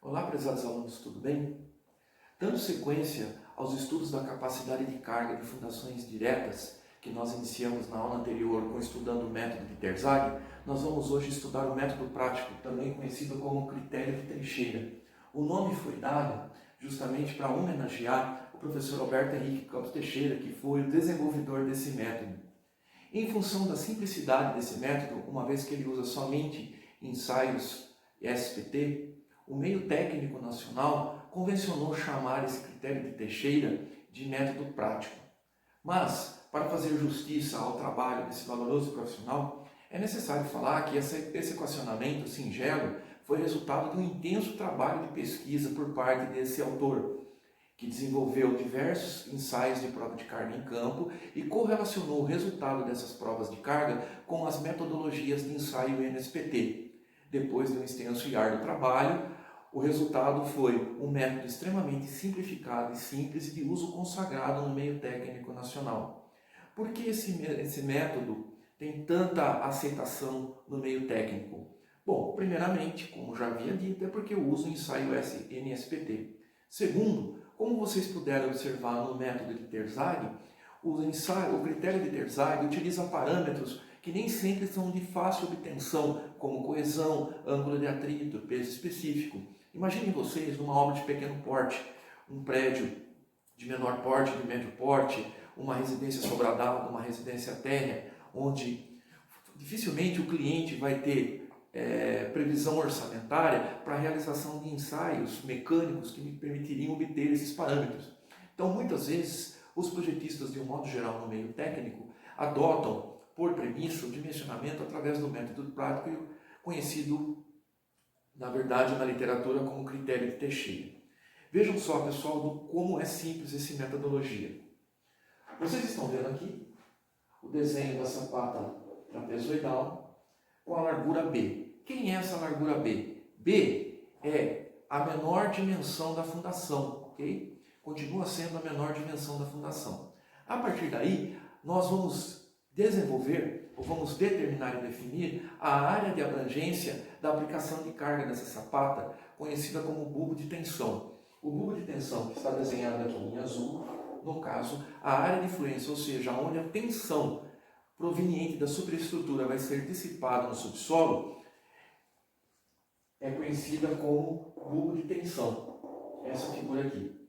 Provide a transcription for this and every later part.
Olá, prezados alunos, tudo bem? Dando sequência aos estudos da capacidade de carga de fundações diretas, que nós iniciamos na aula anterior estudando o método de Terzaghi, nós vamos hoje estudar o método prático, também conhecido como critério de Teixeira. O nome foi dado justamente para homenagear o professor Alberto Henrique Campos Teixeira, que foi o desenvolvedor desse método. Em função da simplicidade desse método, uma vez que ele usa somente ensaios SPT, o meio técnico nacional convencionou chamar esse critério de Teixeira de método prático. Mas, para fazer justiça ao trabalho desse valoroso profissional, é necessário falar que esse equacionamento singelo foi resultado de um intenso trabalho de pesquisa por parte desse autor, que desenvolveu diversos ensaios de prova de carga em campo e correlacionou o resultado dessas provas de carga com as metodologias de ensaio NSPT. Depois de um extenso e árduo trabalho, o resultado foi um método extremamente simplificado e simples de uso consagrado no meio técnico nacional. Por que esse método tem tanta aceitação no meio técnico? Bom, primeiramente, como já havia dito, é porque eu uso o ensaio NSPT. Segundo, como vocês puderam observar no método de Terzaghi, o critério de Terzaghi utiliza parâmetros que nem sempre são de fácil obtenção, como coesão, ângulo de atrito, peso específico. Imaginem vocês numa obra de pequeno porte, um prédio de menor porte, de médio porte, uma residência sobradada, uma residência térrea, onde dificilmente o cliente vai ter previsão orçamentária para a realização de ensaios mecânicos que me permitiriam obter esses parâmetros. Então, muitas vezes, os projetistas, de um modo geral, no meio técnico, adotam por premissa o dimensionamento através do método prático conhecido, na verdade, na literatura como critério de Teixeira. Vejam só, pessoal, como é simples essa metodologia. Vocês estão vendo aqui o desenho da sapata trapezoidal com a largura B. Quem é essa largura B? B é a menor dimensão da fundação, ok? Continua sendo a menor dimensão da fundação. A partir daí, nós vamos desenvolver, ou vamos determinar e definir a área de abrangência da aplicação de carga dessa sapata, conhecida como bulbo de tensão. O bulbo de tensão, que está desenhado aqui em azul, no caso, a área de influência, ou seja, onde a tensão proveniente da superestrutura vai ser dissipada no subsolo, é conhecida como bulbo de tensão. Essa figura aqui.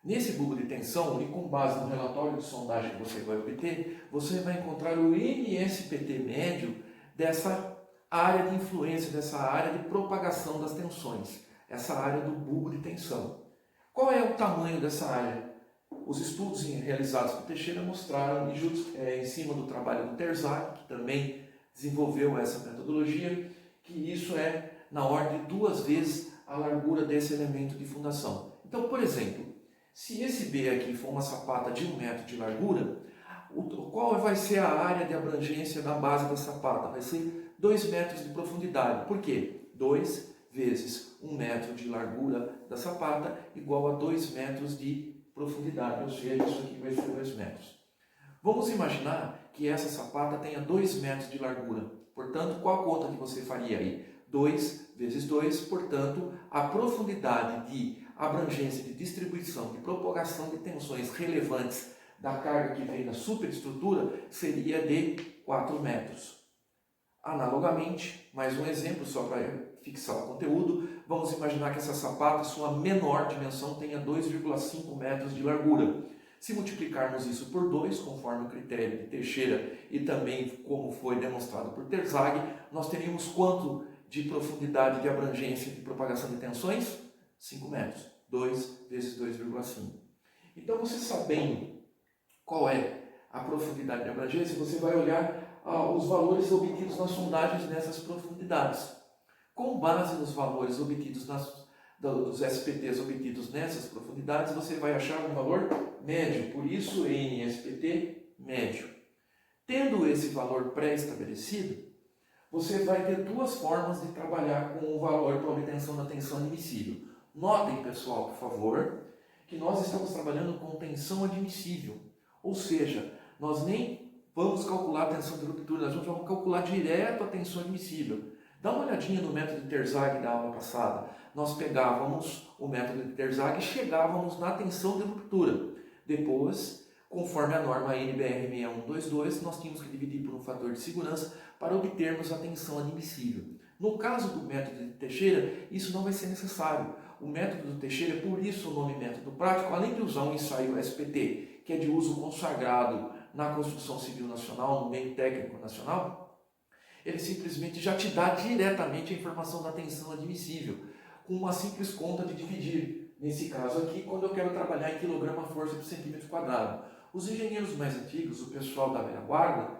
Nesse bulbo de tensão, e com base no relatório de sondagem que você vai obter, você vai encontrar o NSPT médio dessa área de influência, dessa área de propagação das tensões, essa área do bulbo de tensão. Qual é o tamanho dessa área? Os estudos realizados por Teixeira mostraram, em cima do trabalho do Terzaghi, que também desenvolveu essa metodologia, que isso é na ordem de 2 vezes a largura desse elemento de fundação. Então, por exemplo, se esse B aqui for uma sapata de 1 metro de largura, qual vai ser a área de abrangência da base da sapata? Vai ser 2 metros de profundidade. Por quê? 2 vezes 1 metro de largura da sapata igual a 2 metros de profundidade, ou seja, isso aqui vai ser 2 metros. Vamos imaginar que essa sapata tenha 2 metros de largura. Portanto, qual a conta que você faria aí? 2 vezes 2, portanto, a profundidade de abrangência de distribuição, de propagação de tensões relevantes da carga que vem da superestrutura seria de 4 metros. Analogamente, mais um exemplo só para fixar o conteúdo, vamos imaginar que essa sapata, sua menor dimensão, tenha 2,5 metros de largura. Se multiplicarmos isso por 2, conforme o critério de Teixeira e também como foi demonstrado por Terzaghi, nós teríamos quanto de profundidade de abrangência de propagação de tensões? 5 metros. 2 vezes 2,5. Então, você sabendo qual é a profundidade de abrangência, você vai olhar os valores obtidos nas sondagens nessas profundidades. Com base nos valores obtidos dos SPTs obtidos nessas profundidades, você vai achar um valor médio, por isso NSPT médio. Tendo esse valor pré-estabelecido, você vai ter 2 formas de trabalhar com o valor para obtenção da tensão admissível. Notem, pessoal, por favor, que nós estamos trabalhando com tensão admissível, ou seja, nós nem vamos calcular a tensão de ruptura, nós vamos calcular direto a tensão admissível. Dá uma olhadinha no método de Terzaghi da aula passada. Nós pegávamos o método de Terzaghi e chegávamos na tensão de ruptura. Depois, conforme a norma NBR 6122, nós tínhamos que dividir por um fator de segurança para obtermos a tensão admissível. No caso do método de Teixeira, isso não vai ser necessário. O método do Teixeira, por isso o nome método prático, além de usar um ensaio SPT, que é de uso consagrado na construção civil nacional, no meio técnico nacional, ele simplesmente já te dá diretamente a informação da tensão admissível, com uma simples conta de dividir. Nesse caso aqui, quando eu quero trabalhar em quilograma-força por centímetro quadrado. Os engenheiros mais antigos, o pessoal da velha guarda,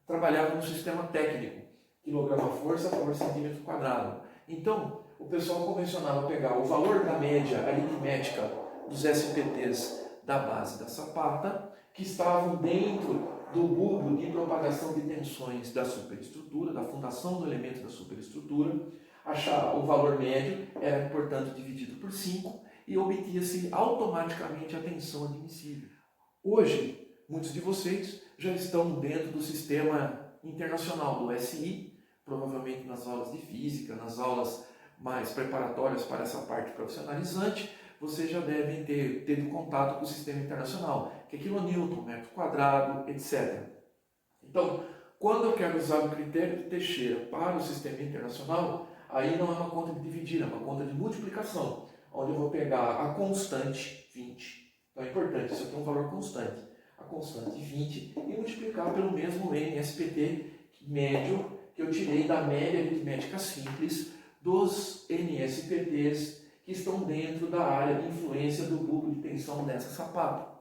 trabalhavam no sistema técnico, quilograma-força por centímetro quadrado. Então, o pessoal convencionava pegar o valor da média aritmética dos SPTs da base da sapata, que estavam dentro do bulbo de propagação de tensões da superestrutura, da fundação do elemento da superestrutura, achar o valor médio, era, portanto, dividido por 5 e obtia-se automaticamente a tensão admissível. Hoje, muitos de vocês já estão dentro do sistema internacional do SI, provavelmente nas aulas de física, nas aulas mais preparatórias para essa parte profissionalizante, vocês já devem ter tido contato com o sistema internacional, que é quilonewton, metro quadrado, etc. Então, quando eu quero usar o critério de Teixeira para o sistema internacional, aí não é uma conta de dividir, é uma conta de multiplicação, onde eu vou pegar a constante 20. Então é importante, isso aqui é um valor constante, a constante 20, e multiplicar pelo mesmo NSPT médio que eu tirei da média aritmética simples dos NSPTs que estão dentro da área de influência do bulbo de tensão dessa sapata.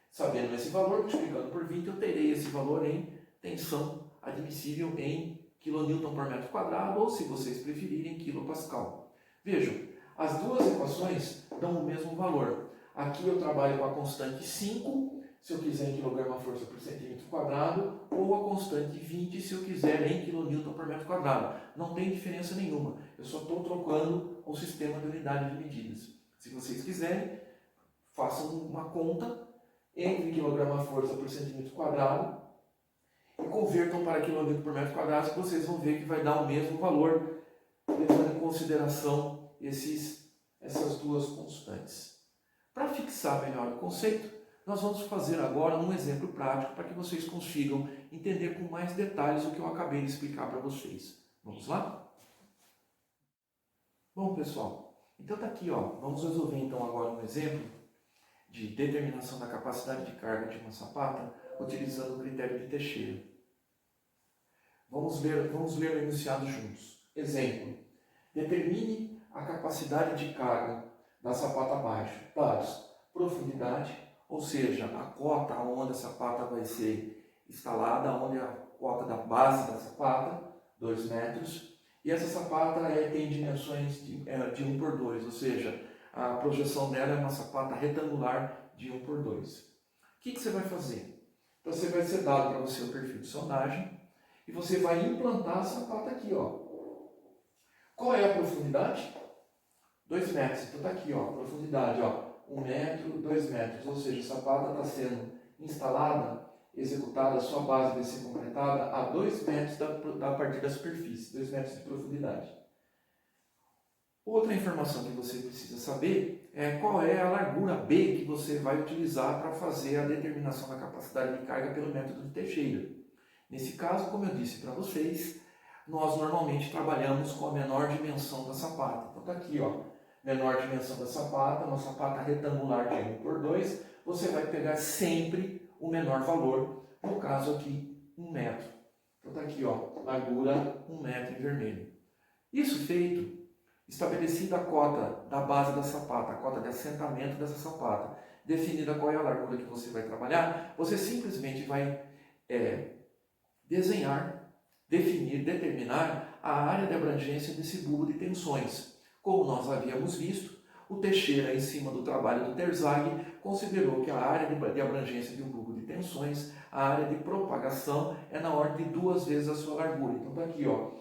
Sabendo esse valor, multiplicando por 20, eu terei esse valor em tensão admissível em kN por metro quadrado, ou se vocês preferirem, kilopascal. Vejam, as duas equações dão o mesmo valor. Aqui eu trabalho com a constante 5, se eu quiser em quilograma-força por centímetro quadrado, ou a constante 20, se eu quiser em kN por metro quadrado. Não tem diferença nenhuma, eu só estou trocando o sistema de unidade de medidas. Se vocês quiserem, façam uma conta entre quilograma-força por centímetro quadrado e convertam para kN por metro quadrado, que vocês vão ver que vai dar o mesmo valor, levando em consideração essas duas constantes. Para fixar melhor o conceito, nós vamos fazer agora um exemplo prático para que vocês consigam entender com mais detalhes o que eu acabei de explicar para vocês. Vamos lá? Bom, pessoal, então está aqui, ó. Vamos resolver então agora um exemplo de determinação da capacidade de carga de uma sapata utilizando o critério de Teixeira. Vamos ler o enunciado juntos. Exemplo: determine a capacidade de carga da sapata abaixo. Dados: profundidade, ou seja, a cota onde a sapata vai ser instalada, onde a cota da base da sapata, 2 metros, e essa sapata tem dimensões de 1 por 2, ou seja, a projeção dela é uma sapata retangular de 1 por 2. O que você vai fazer? Então você vai ser dado para você o perfil de sondagem e você vai implantar a sapata aqui, ó. Qual é a profundidade? 2 metros. Então está aqui, ó, profundidade, ó, 1 metro, 2 metros, ou seja, a sapata está sendo instalada, executada, a sua base vai ser completada a 2 metros a partir da superfície, 2 metros de profundidade. Outra informação que você precisa saber é qual é a largura B que você vai utilizar para fazer a determinação da capacidade de carga pelo método de Teixeira. Nesse caso, como eu disse para vocês, nós normalmente trabalhamos com a menor dimensão da sapata. Então está aqui, ó, menor dimensão da sapata, uma sapata retangular de 1 por 2, você vai pegar sempre o menor valor, no caso aqui, 1 metro. Então está aqui, ó, largura 1 metro em vermelho. Isso feito, estabelecida a cota da base da sapata, a cota de assentamento dessa sapata, definida qual é a largura que você vai trabalhar, você simplesmente vai desenhar, definir, determinar a área de abrangência desse bulbo de tensões. Como nós havíamos visto, o Teixeira, em cima do trabalho do Terzaghi, considerou que a área de abrangência de um bulbo de tensões, a área de propagação, é na ordem de 2 vezes a sua largura. Então está aqui, ó,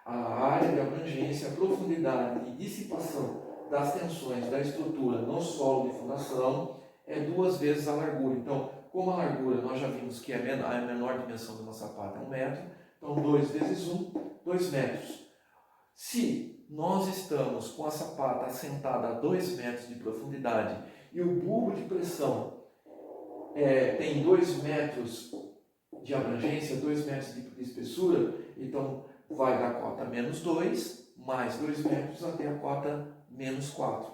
a área de abrangência, a profundidade e dissipação das tensões da estrutura no solo de fundação é 2 vezes a largura. Então, como a largura nós já vimos que a menor dimensão de uma sapata é 1 metro, então 2 vezes 1, 2 metros. Se nós estamos com a sapata assentada a 2 metros de profundidade e o bulbo de pressão tem 2 metros de abrangência, 2 metros de espessura, então vai da cota menos 2, mais 2 metros até a cota menos 4.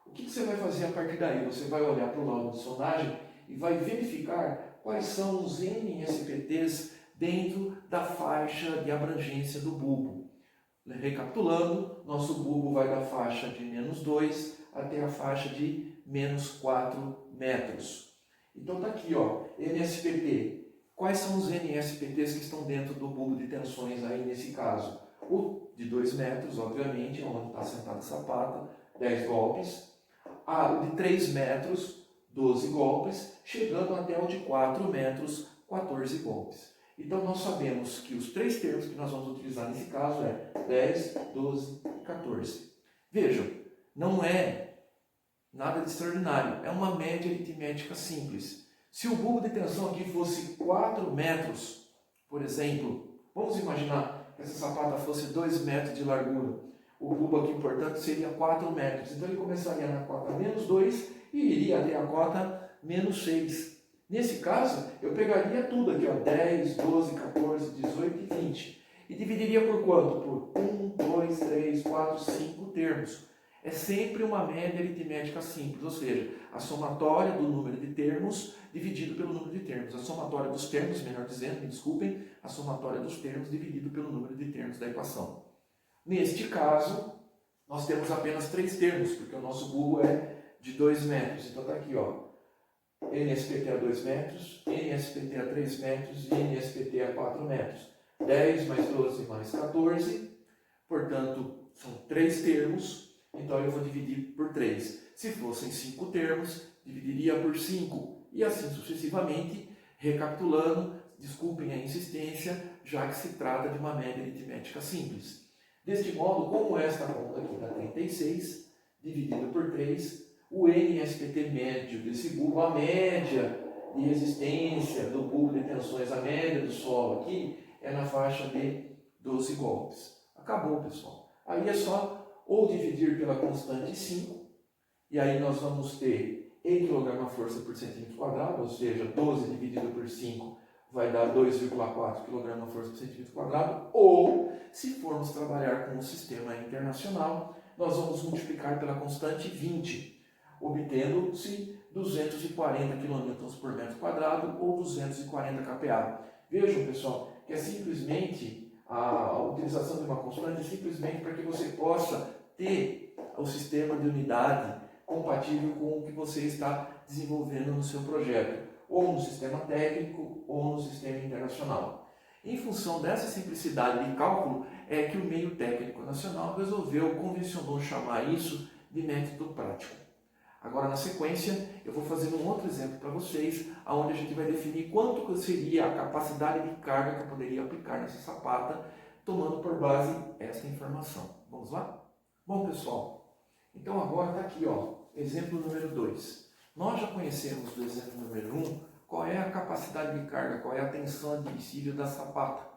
O que você vai fazer a partir daí? Você vai olhar para o laudo de sondagem e vai verificar quais são os NSPTs dentro da faixa de abrangência do bulbo. Recapitulando, nosso bulbo vai da faixa de menos 2 até a faixa de menos 4 metros. Então está aqui, ó, NSPT. Quais são os NSPTs que estão dentro do bulbo de tensões aí nesse caso? O de 2 metros, obviamente, onde está sentada a sapata, 10 golpes. O de 3 metros, 12 golpes, chegando até o de 4 metros, 14 golpes. Então nós sabemos que os 3 termos que nós vamos utilizar nesse caso é 10, 12 e 14. Vejam, não é nada de extraordinário, é uma média aritmética simples. Se o bulbo de tensão aqui fosse 4 metros, por exemplo, vamos imaginar que essa sapata fosse 2 metros de largura. O bulbo aqui, portanto, seria 4 metros. Então ele começaria na cota menos 2 e iria até a cota menos 6. Nesse caso, eu pegaria tudo aqui, ó, 10, 12, 14, 18 e 20. E dividiria por quanto? Por 1, 2, 3, 4, 5 termos. É sempre uma média aritmética simples, ou seja, a somatória do número de termos dividido pelo número de termos. A somatória dos termos, melhor dizendo, me desculpem, a somatória dos termos dividido pelo número de termos da equação. Neste caso, nós temos apenas 3 termos, porque o nosso bulbo é de 2 metros. Então está aqui, ó, NSPT a 2 metros, NSPT a 3 metros e NSPT a 4 metros. 10 mais 12 mais 14, portanto, são 3 termos, então eu vou dividir por 3. Se fossem 5 termos, dividiria por 5, e assim sucessivamente, recapitulando, desculpem a insistência, já que se trata de uma média aritmética simples. Deste modo, como esta conta aqui dá 36, dividido por 3, o NSPT médio desse bulbo, a média de resistência do bulbo de tensões, a média do solo aqui, é na faixa de 12 golpes. Acabou, pessoal. Aí é só ou dividir pela constante 5, e aí nós vamos ter em kgf por centímetro quadrado, ou seja, 12 dividido por 5 vai dar 2,4 kgf por centímetro quadrado, ou, se formos trabalhar com o sistema internacional, nós vamos multiplicar pela constante 20, obtendo-se 240 kN por metro quadrado ou 240 kPa. Vejam, pessoal, que é simplesmente a utilização de uma constante simplesmente para que você possa ter o sistema de unidade compatível com o que você está desenvolvendo no seu projeto, ou no sistema técnico ou no sistema internacional. Em função dessa simplicidade de cálculo, é que o meio técnico nacional convencionou chamar isso de método prático. Agora, na sequência, eu vou fazer um outro exemplo para vocês, onde a gente vai definir quanto seria a capacidade de carga que eu poderia aplicar nessa sapata, tomando por base esta informação. Vamos lá? Bom, pessoal, então agora está aqui, ó, exemplo número 2. Nós já conhecemos do exemplo número 1 qual é a capacidade de carga, qual é a tensão admissível da sapata.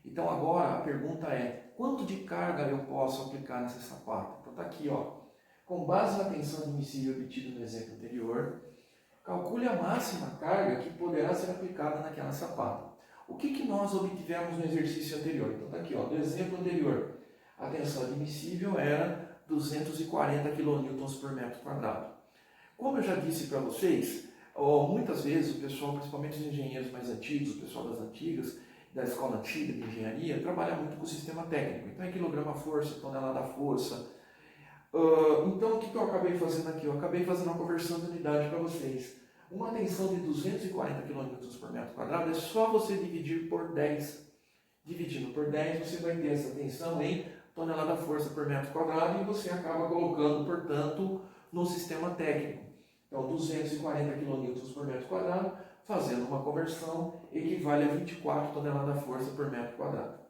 Então agora a pergunta é, quanto de carga eu posso aplicar nessa sapata? Então está aqui, ó. Com base na tensão admissível obtida no exemplo anterior, calcule a máxima carga que poderá ser aplicada naquela sapata. O que nós obtivemos no exercício anterior? Então está aqui, ó, do exemplo anterior, a tensão admissível era 240 kN por metro quadrado. Como eu já disse para vocês, muitas vezes o pessoal, principalmente os engenheiros mais antigos, o pessoal das antigas, da escola antiga de engenharia, trabalha muito com o sistema técnico. Então é quilograma-força, tonelada-força. Então o que eu acabei fazendo aqui? Eu acabei fazendo uma conversão de unidade para vocês. Uma tensão de 240 kN por metro quadrado é só você dividir por 10. Dividindo por 10, você vai ter essa tensão em tonelada-força por metro quadrado e você acaba colocando, portanto, no sistema técnico. Então, 240 kN por metro quadrado, fazendo uma conversão, equivale a 24 toneladas-força por metro quadrado.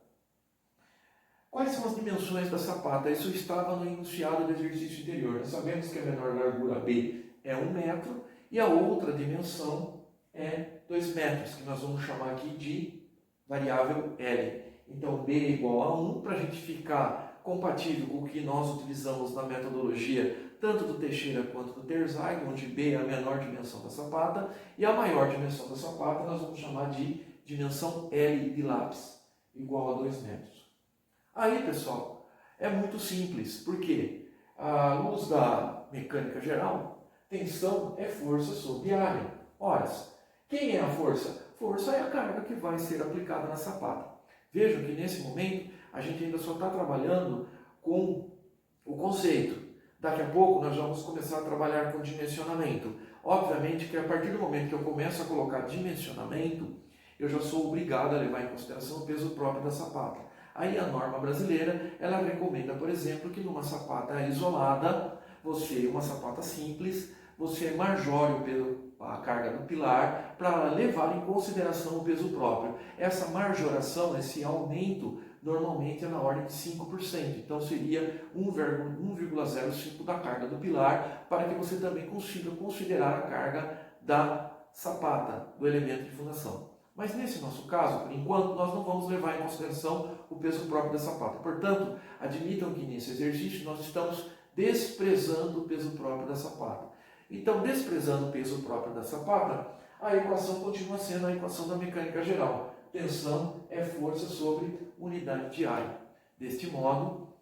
Quais são as dimensões da sapata? Isso estava no enunciado do exercício anterior. Nós sabemos que a menor largura B é 1 metro e a outra dimensão é 2 metros, que nós vamos chamar aqui de variável L. Então, B é igual a 1, para a gente ficar compatível com o que nós utilizamos na metodologia tanto do Teixeira quanto do Terzaghi, onde B é a menor dimensão da sapata e a maior dimensão da sapata nós vamos chamar de dimensão L de lápis, igual a 2 metros. Aí, pessoal, é muito simples, porque à luz da mecânica geral, tensão é força sobre área. Ora, quem é a força? Força é a carga que vai ser aplicada na sapata. Vejam que nesse momento a gente ainda só está trabalhando com o conceito. Daqui a pouco nós vamos começar a trabalhar com dimensionamento. Obviamente que a partir do momento que eu começo a colocar dimensionamento, eu já sou obrigado a levar em consideração o peso próprio da sapata. Aí a norma brasileira, ela recomenda, por exemplo, que numa sapata isolada, uma sapata simples, você marjore a carga do pilar para levar em consideração o peso próprio. Essa majoração, esse aumento, normalmente é na ordem de 5%. Então seria 1,05 da carga do pilar, para que você também consiga considerar a carga da sapata, do elemento de fundação. Mas nesse nosso caso, por enquanto, nós não vamos levar em consideração o peso próprio da sapata. Portanto, admitam que nesse exercício nós estamos desprezando o peso próprio da sapata. Então, desprezando o peso próprio da sapata, a equação continua sendo a equação da mecânica geral. Tensão é força sobre unidade de área. Deste modo,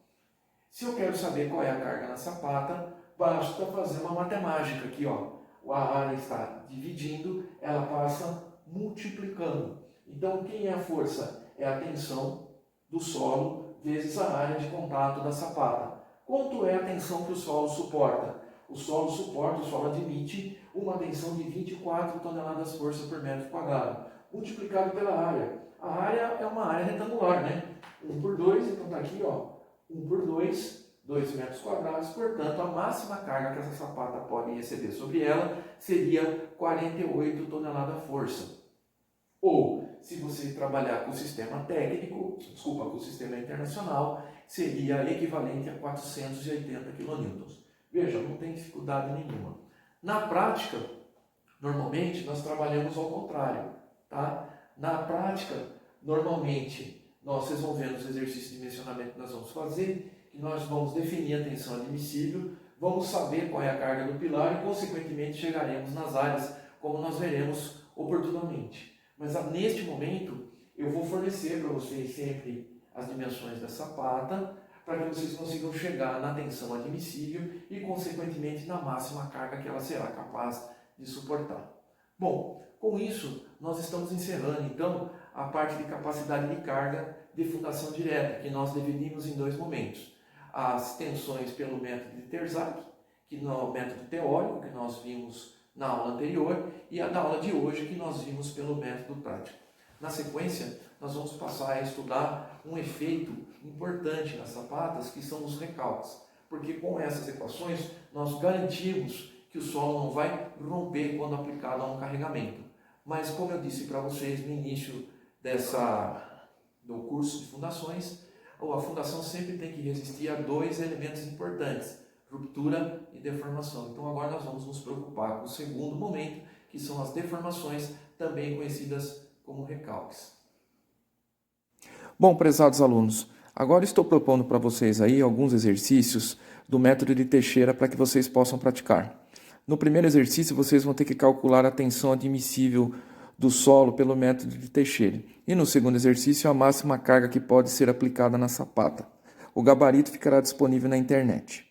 se eu quero saber qual é a carga na sapata, basta fazer uma matemática aqui, ó. A área está dividindo, ela passa multiplicando. Então, quem é a força? É a tensão do solo vezes a área de contato da sapata. Quanto é a tensão que o solo suporta? O solo admite uma tensão de 24 toneladas força por metro quadrado, multiplicado pela área. A área é uma área retangular, né? 1 por 2, então está aqui, ó, 1 por 2, 2 metros quadrados, portanto, a máxima carga que essa sapata pode receber sobre ela seria 48 toneladas força. Ou, se você trabalhar com o sistema técnico, com o sistema internacional, seria equivalente a 480 kN. Veja, não tem dificuldade nenhuma. Na prática, normalmente, nós trabalhamos ao contrário. Tá? Na prática, normalmente, nós resolvendo os exercícios de dimensionamento que nós vamos fazer, que nós vamos definir a tensão admissível, vamos saber qual é a carga do pilar e, consequentemente, chegaremos nas áreas, como nós veremos oportunamente. Mas neste momento, eu vou fornecer para vocês sempre as dimensões da sapata, para que vocês consigam chegar na tensão admissível e, consequentemente, na máxima carga que ela será capaz de suportar. Bom, com isso, nós estamos encerrando, então, a parte de capacidade de carga de fundação direta, que nós dividimos em 2 momentos. As tensões pelo método de Terzaghi, que é o método teórico, que nós vimos na aula anterior, e a da aula de hoje, que nós vimos pelo método prático. Na sequência, nós vamos passar a estudar um efeito importante nas sapatas, que são os recalques. Porque com essas equações, nós garantimos que o solo não vai romper quando aplicado a um carregamento. Mas, como eu disse para vocês no início do curso de fundações, a fundação sempre tem que resistir a 2 elementos importantes, ruptura e deformação. Então, agora nós vamos nos preocupar com o segundo momento, que são as deformações, também conhecidas como recalques. Bom, prezados alunos, agora estou propondo para vocês aí alguns exercícios do método de Teixeira para que vocês possam praticar. No primeiro exercício, vocês vão ter que calcular a tensão admissível do solo pelo método de Teixeira. E no segundo exercício, a máxima carga que pode ser aplicada na sapata. O gabarito ficará disponível na internet.